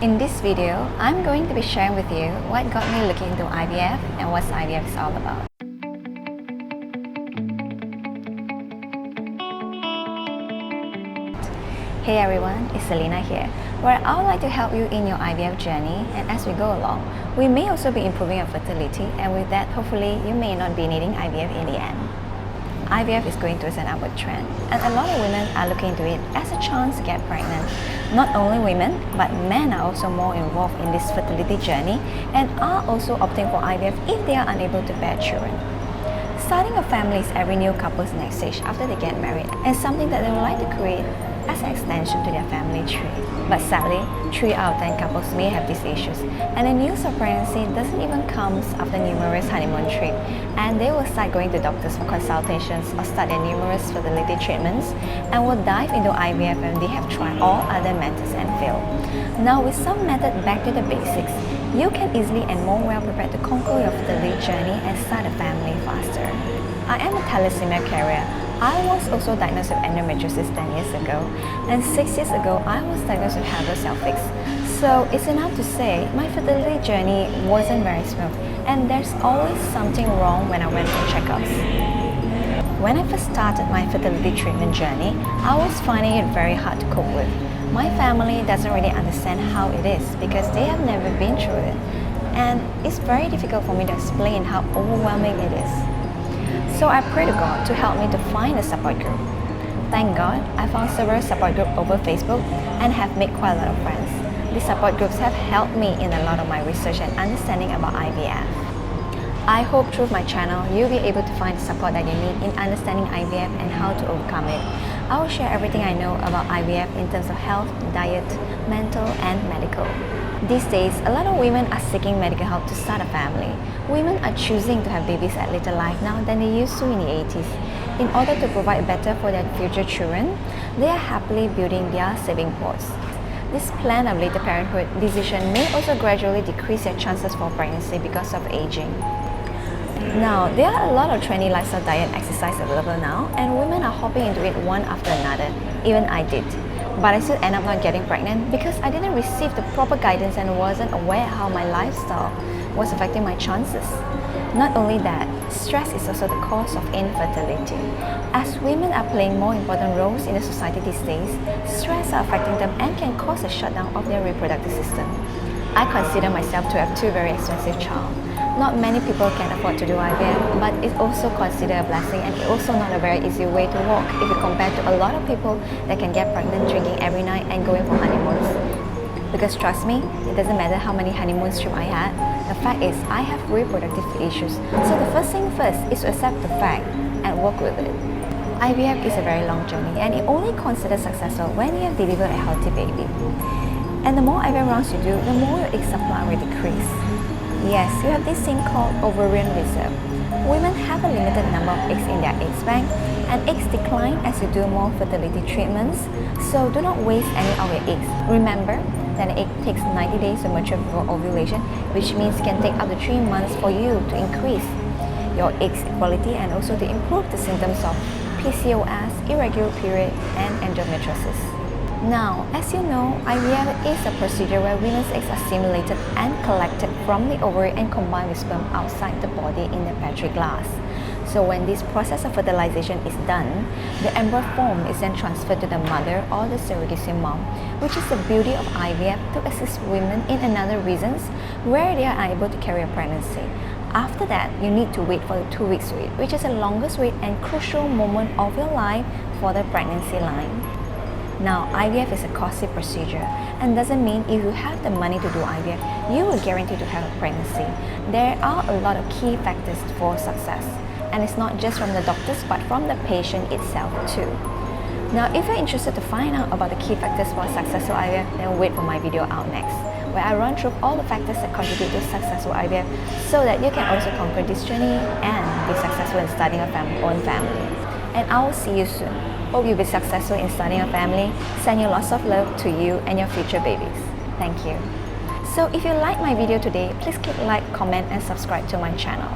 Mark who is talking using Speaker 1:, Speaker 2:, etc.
Speaker 1: In this video, I'm going to be sharing with you what got me looking into IVF and what IVF is all about. Hey everyone, it's Selina here, where I would like to help you in your IVF journey, and as we go along, we may also be improving your fertility, and with that, hopefully, you may not be needing IVF in the end. IVF is going towards an upward trend, and a lot of women are looking into it as a chance to get pregnant. Not only women, but men are also more involved in this fertility journey and are also opting for IVF if they are unable to bear children. Starting a family is every new couple's next stage after they get married, and something that they would like to create as an extension to their family tree. But sadly, 3 out of 10 couples may have these issues, and the news of pregnancy doesn't even come after numerous honeymoon trips, and they will start going to doctors for consultations or start their numerous fertility treatments and will dive into IVF when they have tried all other methods and failed. Now, with some method back to the basics, you can easily and more well prepared to conquer your fertility journey and start a family faster. I am a thalassaemia carrier. I was also diagnosed with endometriosis 10 years ago, and 6 years ago I was diagnosed with hydrosalpinx. So it's enough to say my fertility journey wasn't very smooth, and there's always something wrong when I went for checkups. When I first started my fertility treatment journey, I was finding it very hard to cope with. My family doesn't really understand how it is because they have never been through it, and it's very difficult for me to explain how overwhelming it is. So I pray to God to help me to find a support group. Thank God, I found several support groups over Facebook and have made quite a lot of friends. These support groups have helped me in a lot of my research and understanding about IVF. I hope through my channel, you'll be able to find the support that you need in understanding IVF and how to overcome it. I will share everything I know about IVF in terms of health, diet, mental, and medical. These days, a lot of women are seeking medical help to start a family. Women are choosing to have babies at later life now than they used to in the 80s. In order to provide better for their future children, they are happily building their saving pots. This plan of later parenthood decision may also gradually decrease their chances for pregnancy because of aging. Now, there are a lot of trendy lifestyle diet and exercise available now, and women are hopping into it one after another. Even I did. But I still end up not getting pregnant because I didn't receive the proper guidance and wasn't aware how my lifestyle was affecting my chances. Not only that, stress is also the cause of infertility. As women are playing more important roles in the society these days, stress are affecting them and can cause a shutdown of their reproductive system. I consider myself to have 2 very expensive children. Not many people can afford to do IVF, but it's also considered a blessing, and it's also not a very easy way to walk if you compare to a lot of people that can get pregnant drinking every night and going for honeymoons. Because trust me, it doesn't matter how many honeymoon trips I had, the fact is I have reproductive issues. So the first thing first is to accept the fact and work with it. IVF is a very long journey, and it only considered successful when you have delivered a healthy baby. And the more IVF rounds you do, the more your egg supply will decrease. Yes, you have this thing called ovarian reserve. Women have a limited number of eggs in their egg bank, and eggs decline as you do more fertility treatments, so do not waste any of your eggs. Remember that an egg takes 90 days to mature before ovulation, which means it can take up to 3 months for you to increase your eggs quality and also to improve the symptoms of PCOS, irregular period, and endometriosis. Now, as you know, IVF is a procedure where women's eggs are stimulated and collected from the ovary and combined with sperm outside the body in the Petri glass. So when this process of fertilization is done, the embryo form is then transferred to the mother or the surrogacy mom, which is the beauty of IVF to assist women in another reasons where they are unable to carry a pregnancy. After that, you need to wait for the 2 weeks wait, which is the longest wait and crucial moment of your life for the pregnancy line. Now, IVF is a costly procedure and doesn't mean if you have the money to do IVF, you will guarantee to have a pregnancy. There are a lot of key factors for success, and it's not just from the doctors but from the patient itself too. Now, if you're interested to find out about the key factors for successful IVF, then wait for my video out next, where I run through all the factors that contribute to successful IVF so that you can also conquer this journey and be successful in starting a own family. And I will see you soon. Hope you'll be successful in starting a family. Send you lots of love to you and your future babies. Thank you. So if you like my video today, please click like, comment, and subscribe to my channel.